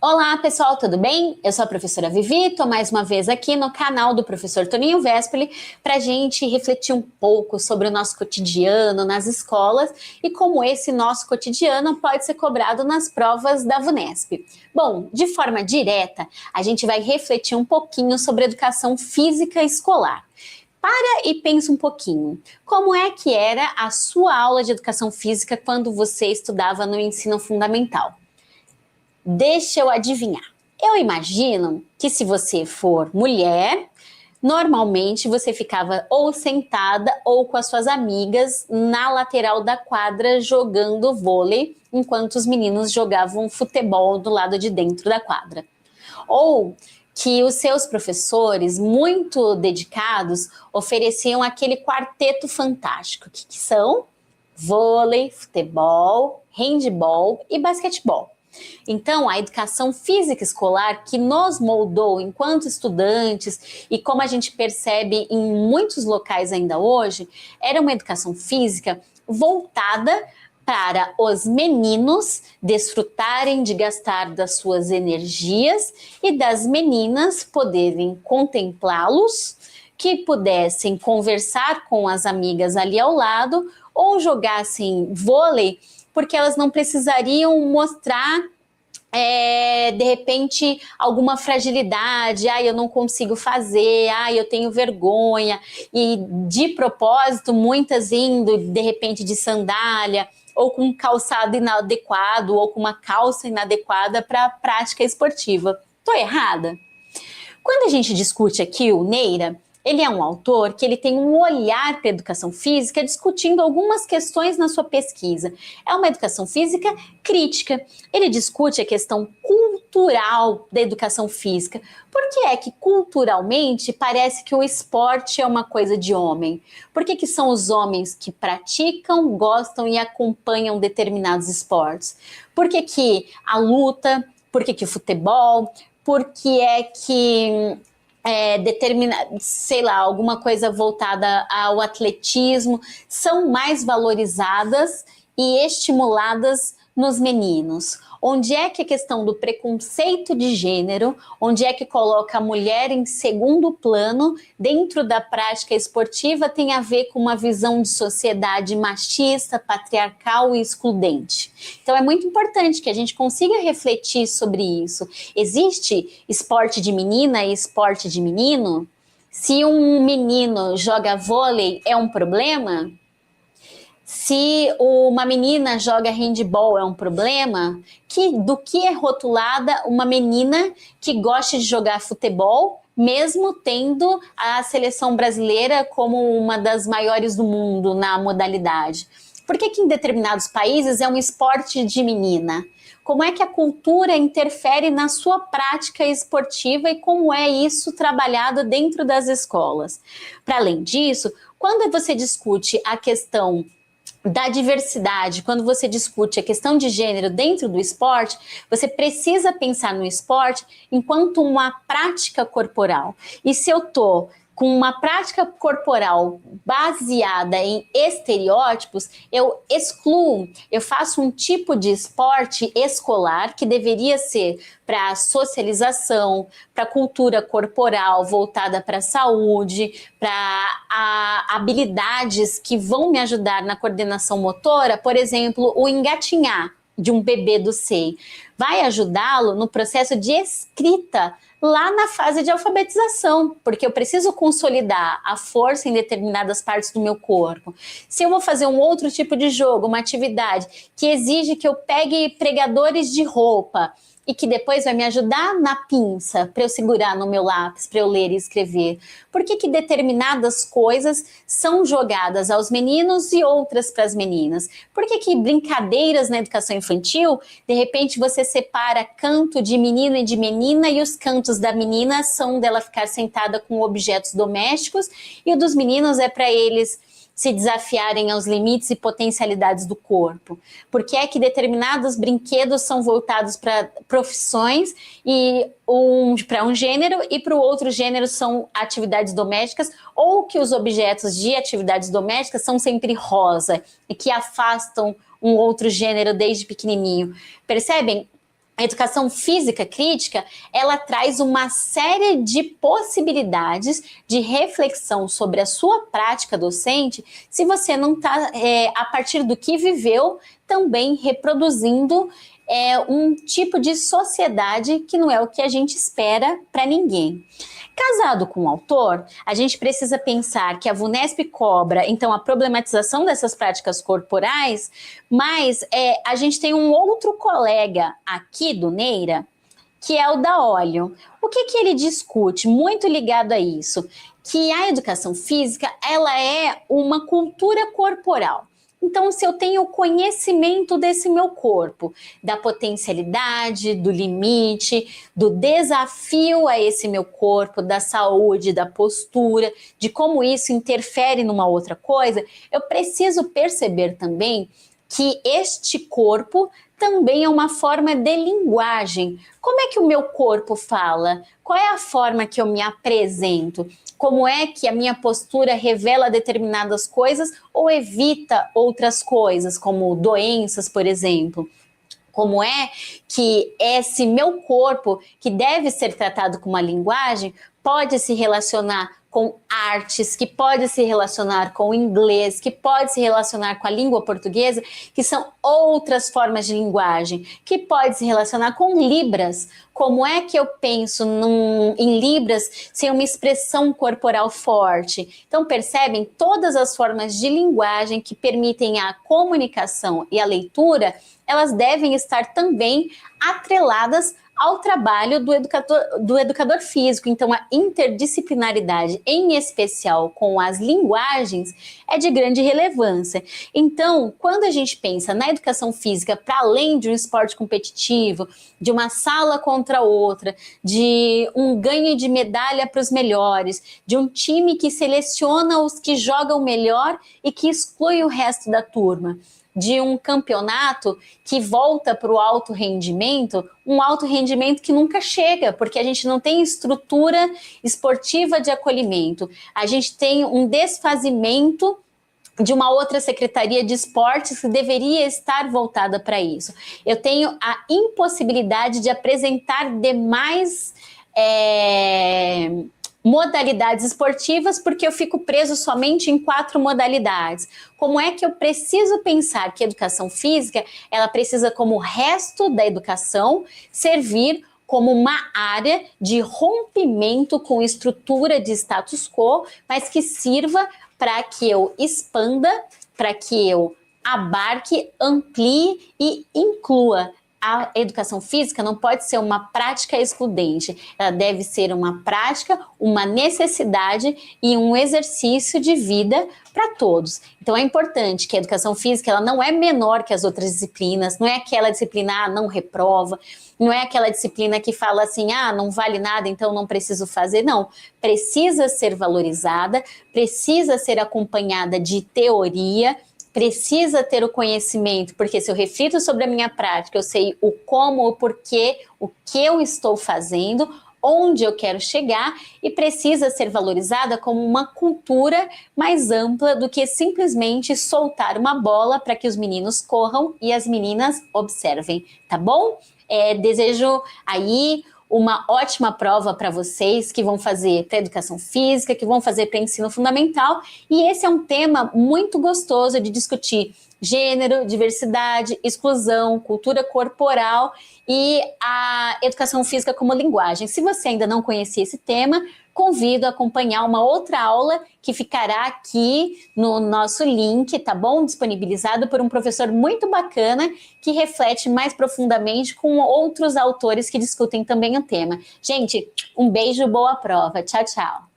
Olá pessoal, tudo bem? Eu sou a professora Vivi, estou mais uma vez aqui no canal do professor Toninho Vespoli para a gente refletir um pouco sobre o nosso cotidiano nas escolas e como esse nosso cotidiano pode ser cobrado nas provas da VUNESP. Bom, de forma direta, a gente vai refletir um pouquinho sobre educação física escolar. Para e pensa um pouquinho, como é que era a sua aula de educação física quando você estudava no ensino fundamental? Deixa eu adivinhar. Eu imagino que se você for mulher, normalmente você ficava ou sentada ou com as suas amigas na lateral da quadra jogando vôlei, enquanto os meninos jogavam futebol do lado de dentro da quadra. Ou que os seus professores, muito dedicados, ofereciam aquele quarteto fantástico, que são vôlei, futebol, handebol e basquetebol. Então, a educação física escolar que nos moldou enquanto estudantes e como a gente percebe em muitos locais ainda hoje, era uma educação física voltada para os meninos desfrutarem de gastar das suas energias e das meninas poderem contemplá-los, que pudessem conversar com as amigas ali ao lado ou jogassem vôlei, porque elas não precisariam mostrar de repente alguma fragilidade, eu não consigo fazer, eu tenho vergonha, e de propósito muitas indo de repente de sandália ou com um calçado inadequado ou com uma calça inadequada para a prática esportiva. Tô errada? Quando a gente discute aqui o Neira, ele é um autor que ele tem um olhar para a educação física discutindo algumas questões na sua pesquisa. É uma educação física crítica. Ele discute a questão cultural da educação física. Por que é que culturalmente parece que o esporte é uma coisa de homem? Por que são os homens que praticam, gostam e acompanham determinados esportes? Por que a luta? Por que o futebol? Por que é que alguma coisa voltada ao atletismo, são mais valorizadas e estimuladas nos meninos? Onde é que a questão do preconceito de gênero, onde é que coloca a mulher em segundo plano dentro da prática esportiva, tem a ver com uma visão de sociedade machista, patriarcal e excludente? Então é muito importante que a gente consiga refletir sobre isso. Existe esporte de menina e esporte de menino? Se um menino joga vôlei, é um problema? Se uma menina joga handball, é um problema? Do que é rotulada uma menina que gosta de jogar futebol, mesmo tendo a seleção brasileira como uma das maiores do mundo na modalidade? Por que em determinados países é um esporte de menina? Como é que a cultura interfere na sua prática esportiva e como é isso trabalhado dentro das escolas? Para além disso, quando você discute a questão da diversidade, quando você discute a questão de gênero dentro do esporte, você precisa pensar no esporte enquanto uma prática corporal. E se eu tô com uma prática corporal baseada em estereótipos, eu excluo, eu faço um tipo de esporte escolar que deveria ser para socialização, para cultura corporal voltada para a saúde, para habilidades que vão me ajudar na coordenação motora, por exemplo, o engatinhar de um bebê do SEI, vai ajudá-lo no processo de escrita lá na fase de alfabetização, porque eu preciso consolidar a força em determinadas partes do meu corpo. Se eu vou fazer um outro tipo de jogo, uma atividade que exige que eu pegue pregadores de roupa e que depois vai me ajudar na pinça para eu segurar no meu lápis, para eu ler e escrever. Por que determinadas coisas são jogadas aos meninos e outras para as meninas? Por que brincadeiras na educação infantil, de repente você separa canto de menino e de menina e os cantos da menina são dela ficar sentada com objetos domésticos e o dos meninos é para eles se desafiarem aos limites e potencialidades do corpo? Por que é que determinados brinquedos são voltados para profissões e para um gênero e para o outro gênero são atividades domésticas, ou que os objetos de atividades domésticas são sempre rosa e que afastam um outro gênero desde pequenininho? Percebem? A educação física crítica, ela traz uma série de possibilidades de reflexão sobre a sua prática docente, se você não está, a partir do que viveu, também reproduzindo um tipo de sociedade que não é o que a gente espera para ninguém. Casado com o autor, a gente precisa pensar que a VUNESP cobra, então, a problematização dessas práticas corporais, mas a gente tem um outro colega aqui do Neira, que é o Daolio. O que ele discute, muito ligado a isso? Que a educação física, ela é uma cultura corporal. Então, se eu tenho conhecimento desse meu corpo, da potencialidade, do limite, do desafio a esse meu corpo, da saúde, da postura, de como isso interfere numa outra coisa, eu preciso perceber também que este corpo também é uma forma de linguagem. Como é que o meu corpo fala? Qual é a forma que eu me apresento? Como é que a minha postura revela determinadas coisas ou evita outras coisas, como doenças, por exemplo? Como é que esse meu corpo, que deve ser tratado com uma linguagem, pode se relacionar com artes, que pode se relacionar com o inglês, que pode se relacionar com a língua portuguesa, que são outras formas de linguagem, que pode se relacionar com libras. Como é que eu penso em libras sem uma expressão corporal forte? Então, percebem todas as formas de linguagem que permitem a comunicação e a leitura, elas devem estar também atreladas ao trabalho do educador físico. Então, a interdisciplinaridade, em especial com as linguagens, é de grande relevância. Então, quando a gente pensa na educação física, para além de um esporte competitivo, de uma sala contra outra, de um ganho de medalha para os melhores, de um time que seleciona os que jogam melhor e que exclui o resto da turma, de um campeonato que volta para o alto rendimento, um alto rendimento que nunca chega, porque a gente não tem estrutura esportiva de acolhimento. A gente tem um desfazimento de uma outra secretaria de esportes que deveria estar voltada para isso. Eu tenho a impossibilidade de apresentar demais modalidades esportivas porque eu fico preso somente em 4 modalidades. Como é que eu preciso pensar que a educação física, ela precisa, como o resto da educação, servir como uma área de rompimento com estrutura de status quo, mas que sirva para que eu expanda, para que eu abarque, amplie e inclua. A educação física não pode ser uma prática excludente, ela deve ser uma prática, uma necessidade e um exercício de vida para todos. Então é importante que a educação física ela não é menor que as outras disciplinas, não é aquela disciplina não reprova, não é aquela disciplina que fala assim, não vale nada, então não preciso fazer. Não, precisa ser valorizada, precisa ser acompanhada de teoria, precisa ter o conhecimento, porque se eu reflito sobre a minha prática, eu sei o como, o porquê, o que eu estou fazendo, onde eu quero chegar, e precisa ser valorizada como uma cultura mais ampla do que simplesmente soltar uma bola para que os meninos corram e as meninas observem, tá bom? Desejo aí uma ótima prova para vocês que vão fazer para educação física, que vão fazer para ensino fundamental, e esse é um tema muito gostoso de discutir: gênero, diversidade, exclusão, cultura corporal e a educação física como linguagem. Se você ainda não conhecia esse tema, convido a acompanhar uma outra aula que ficará aqui no nosso link, tá bom? Disponibilizado por um professor muito bacana que reflete mais profundamente com outros autores que discutem também o tema. Gente, um beijo, boa prova. Tchau, tchau.